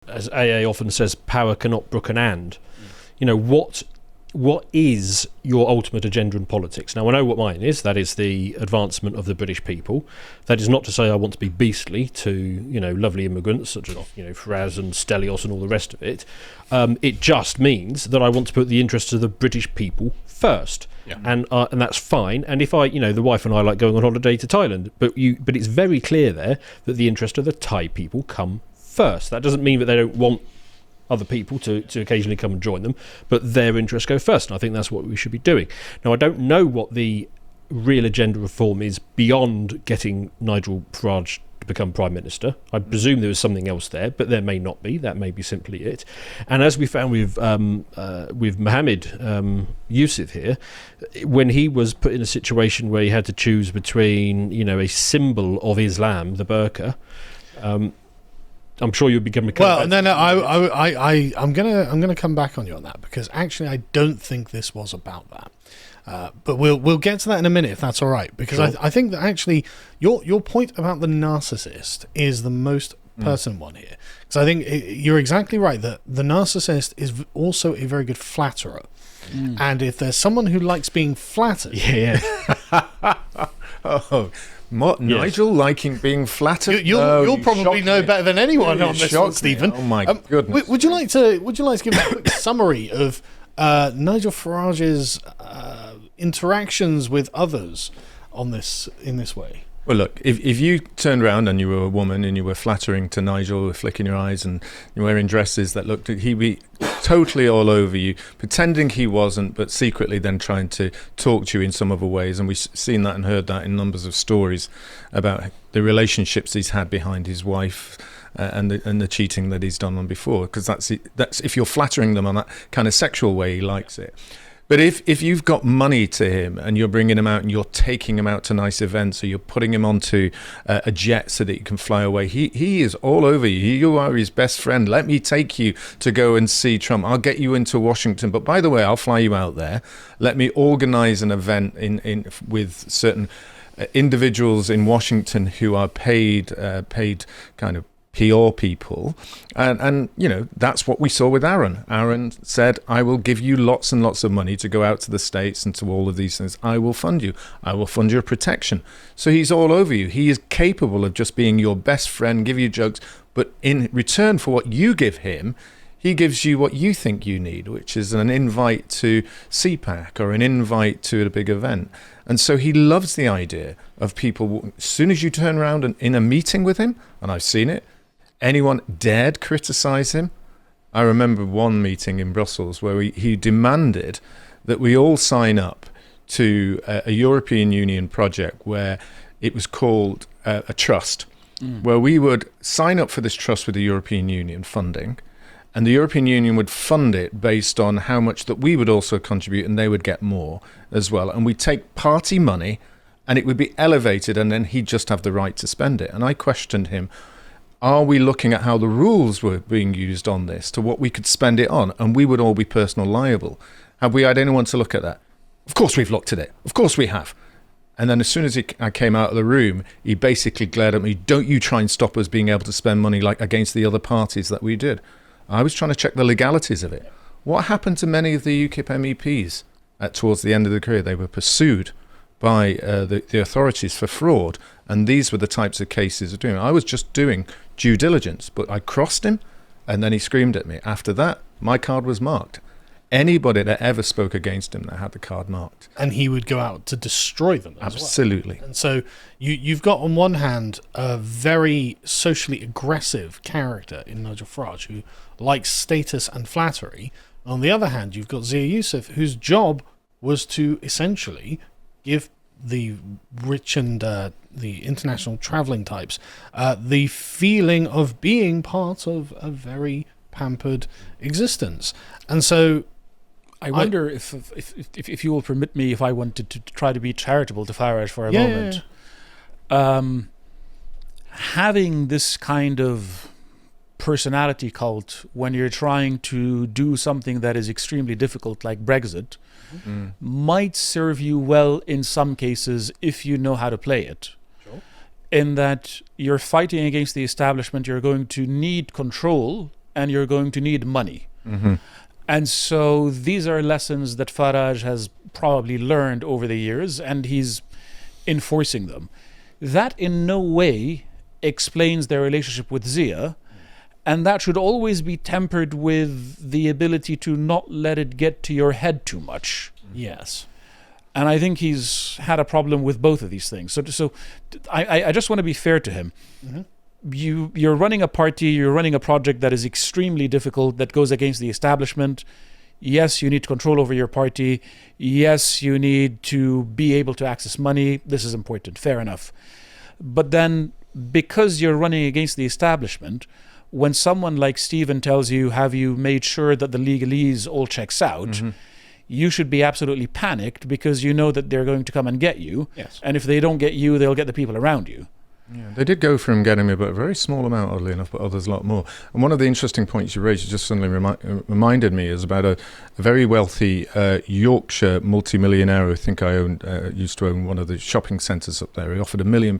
as AA often says, power cannot brook an and. You know, what is your ultimate agenda in politics? Now, I know what mine is. That is the advancement of the British people. That is not to say I want to be beastly to, you know, lovely immigrants such as, you know, Farage and Stelios and all the rest of it. It just means that I want to put the interests of the British people first. Yeah. And that's fine. And if the wife and I like going on holiday to Thailand, but it's very clear there that the interest of the Thai people come first. That doesn't mean that they don't want other people to occasionally come and join them, but their interests go first, and I think that's what we should be doing. Now, I don't know what the real agenda reform is beyond getting Nigel Farage to become Prime Minister. I presume there is something else there, but there may not be. That may be simply it. And as we found with Mohammed Yusuf here, when he was put in a situation where he had to choose between, you know, a symbol of Islam, the burqa, I'm sure you'll become well. No. I'm gonna come back on you on that, because actually I don't think this was about that. But we'll get to that in a minute if that's all right. Because sure. I think that actually your point about the narcissist is the most pertinent one here. Because I think you're exactly right that the narcissist is also a very good flatterer. And if there's someone who likes being flattered, Nigel liking being flattered? You'll probably know better than anyone on this one, Stephen. Oh my goodness! Would you like to give a quick summary of Nigel Farage's interactions with others in this way? Well, look, if you turned around and you were a woman and you were flattering to Nigel, flicking your eyes and you're wearing dresses that looked, he'd be totally all over you, pretending he wasn't, but secretly then trying to talk to you in some other ways. And we've seen that and heard that in numbers of stories about the relationships he's had behind his wife and the cheating that he's done on before. Because that's if you're flattering them on that kind of sexual way, he likes it. But if you've got money to him and you're bringing him out and you're taking him out to nice events, or you're putting him onto a jet so that you can fly away, he is all over you. You are his best friend. Let me take you to go and see Trump. I'll get you into Washington. But by the way, I'll fly you out there. Let me organize an event with certain individuals in Washington who are paid kind of PR people, and you know, that's what we saw with Aaron. Aaron said, I will give you lots and lots of money to go out to the States and to all of these things. I will fund you. I will fund your protection. So he's all over you. He is capable of just being your best friend, give you jokes, but in return for what you give him, he gives you what you think you need, which is an invite to CPAC or an invite to a big event. And so he loves the idea of people, as soon as you turn around and in a meeting with him, and I've seen it, anyone dared criticize him. I remember one meeting in Brussels where he demanded that we all sign up to a European Union project where it was called a trust, where we would sign up for this trust with the European Union funding, and the European Union would fund it based on how much that we would also contribute, and they would get more as well. And we'd take party money and it would be elevated, and then he'd just have the right to spend it. And I questioned him, are we looking at how the rules were being used on this to what we could spend it on? And we would all be personal liable. Have we had anyone to look at that? Of course we've looked at it. Of course we have. And then as soon as I came out of the room, he basically glared at me, don't you try and stop us being able to spend money like against the other parties that we did. I was trying to check the legalities of it. What happened to many of the UKIP MEPs towards the end of the career? They were pursued by the authorities for fraud, and these were the types of cases of doing it. I was just doing due diligence, but I crossed him, and then he screamed at me. After that, my card was marked. Anybody that ever spoke against him that had the card marked. And he would go out to destroy them as Absolutely. Well. And so you've got on one hand a very socially aggressive character in Nigel Farage who likes status and flattery. On the other hand, you've got Zia Yusuf, whose job was to essentially give the rich and the international traveling types the feeling of being part of a very pampered existence. And so I wonder if you will permit me, if I wanted to try to be charitable to Farage for a moment. Having this kind of personality cult when you're trying to do something that is extremely difficult, like Brexit, might serve you well in some cases if you know how to play it. In that you're fighting against the establishment, you're going to need control, and you're going to need money. And so these are lessons that Farage has probably learned over the years, and he's enforcing them. That in no way explains their relationship with Zia, and that should always be tempered with the ability to not let it get to your head too much. Yes. And I think he's had a problem with both of these things. So I just want to be fair to him. You're running a party, you're running a project that is extremely difficult, that goes against the establishment. Yes, you need control over your party. Yes, you need to be able to access money. This is important. Fair enough. But then, because you're running against the establishment, when someone like Stephen tells you, have you made sure that the legalese all checks out, you should be absolutely panicked, because you know that they're going to come and get you. Yes. And if they don't get you, they'll get the people around you. Yeah, they did go from getting me, but a very small amount, oddly enough, but others a lot more. And one of the interesting points you raised, you just suddenly reminded me, is about a very wealthy Yorkshire multimillionaire who I think used to own one of the shopping centres up there. He offered £1 million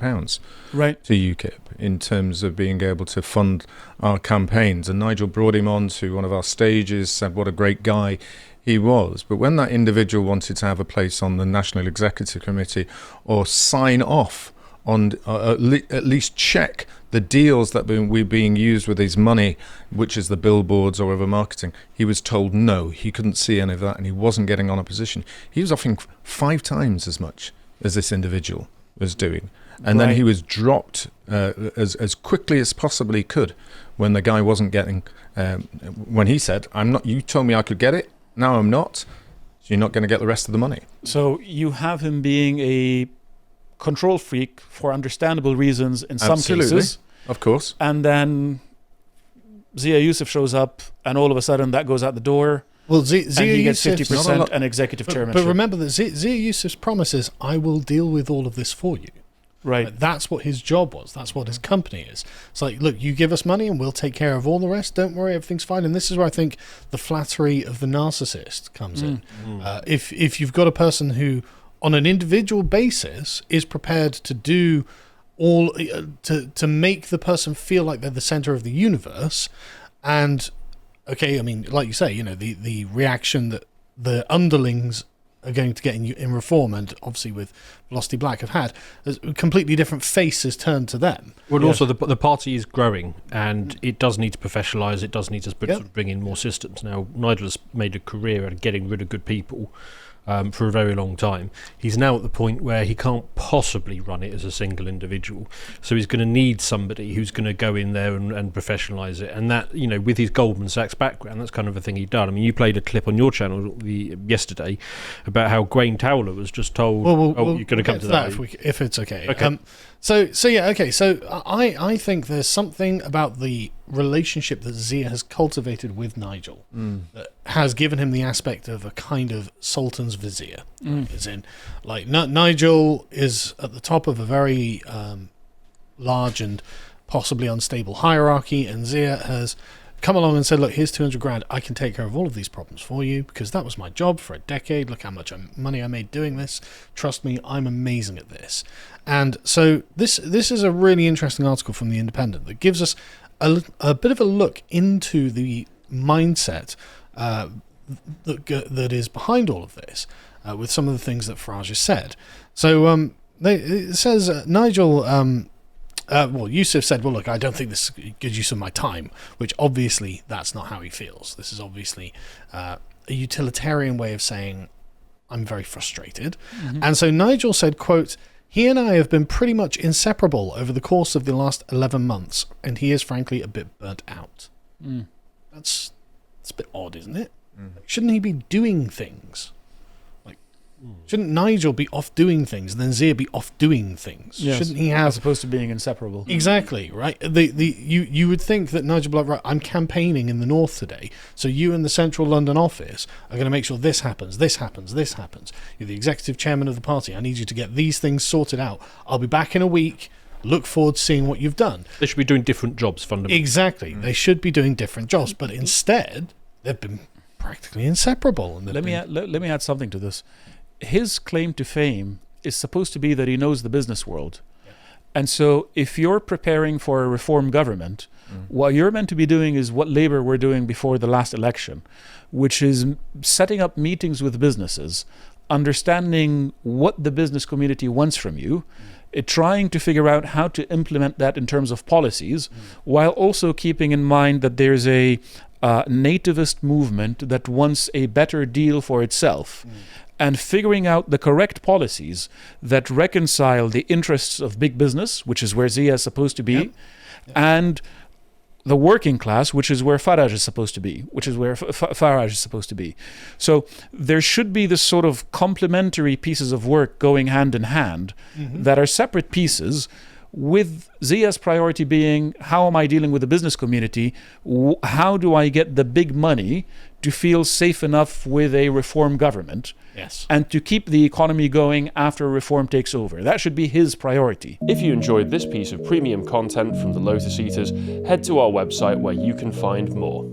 Right. to UKIP in terms of being able to fund our campaigns. And Nigel brought him on to one of our stages, said what a great guy he was. But when that individual wanted to have a place on the National Executive Committee or sign off on at least check the deals that were being used with his money, which is the billboards or other marketing, he was told no, he couldn't see any of that, and he wasn't getting on a position. He was offering 5 times as much as this individual was doing. And then he was dropped as quickly as possibly could when the guy wasn't getting, when he said, "I'm not. You told me I could get it, now I'm not, so you're not going to get the rest of the money." So you have him being a control freak for understandable reasons in some cases. Of course. And then Zia Yusuf shows up, and all of a sudden that goes out the door. Well, Zia and he gets Yusuf's 50% and executive chairmanship. But remember that Zia Yusuf's promise is, I will deal with all of this for you. Right. Like, that's what his job was. That's what his company is. It's like, look, you give us money and we'll take care of all the rest. Don't worry, everything's fine. And this is where I think the flattery of the narcissist comes in. If you've got a person who, on an individual basis, is prepared to do all to make the person feel like they're the center of the universe, and okay, I mean, like you say, the reaction that the underlings are going to get in Reform, and obviously with Velocity Black have had, a completely different face is turned to them. Well, also the party is growing, and it does need to professionalise. It does need to sort of bring in more systems. Now, Nigel has made a career out of getting rid of good people for a very long time. He's now at the point where he can't possibly run it as a single individual, so he's going to need somebody who's going to go in there and professionalise it. And that, with his Goldman Sachs background, that's kind of a thing he'd done. I mean, you played a clip on your channel yesterday about how Grain Towler was just told, you're going to come to that if it's okay. Okay. So I think there's something about the relationship that Zia has cultivated with Nigel that has given him the aspect of a kind of sultan's vizier. As in, like, Nigel is at the top of a very large and possibly unstable hierarchy, and Zia has come along and said, look, here's 200 grand. I can take care of all of these problems for you, because that was my job for a decade. Look how much money I made doing this. Trust me, I'm amazing at this. And so this is a really interesting article from The Independent that gives us a bit of a look into the mindset that is behind all of this, with some of the things that Farage has said. So it says Nigel... Yusuf said, well, look, I don't think this is a good use of my time, which obviously that's not how he feels. This is obviously a utilitarian way of saying, I'm very frustrated. And so Nigel said, quote, he and I have been pretty much inseparable over the course of the last 11 months, and he is frankly a bit burnt out. That's a bit odd, isn't it? Shouldn't he be doing things? Shouldn't Nigel be off doing things and then Zia be off doing things? Yes, shouldn't he have... as opposed to being inseparable. Exactly, right? You would think that Nigel would be like, right, I'm campaigning in the north today, so you in the central London office are going to make sure this happens, this happens, this happens. You're the executive chairman of the party. I need you to get these things sorted out. I'll be back in a week. Look forward to seeing what you've done. They should be doing different jobs, fundamentally. Exactly. They should be doing different jobs, but instead, they've been practically inseparable. And let me add something to this. His claim to fame is supposed to be that he knows the business world. And so if you're preparing for a reform government, what you're meant to be doing is what Labour were doing before the last election, which is setting up meetings with businesses, understanding what the business community wants from you, trying to figure out how to implement that in terms of policies, while also keeping in mind that there's a nativist movement that wants a better deal for itself, and figuring out the correct policies that reconcile the interests of big business, which is where Zia is supposed to be, and the working class, which is where Farage is supposed to be, which is where Farage is supposed to be. So there should be this sort of complementary pieces of work going hand in hand that are separate pieces, with Zia's priority being, how am I dealing with the business community? How do I get the big money to feel safe enough with a reform government? Yes. And to keep the economy going after reform takes over. That should be his priority. If you enjoyed this piece of premium content from the Lotus Eaters, head to our website where you can find more.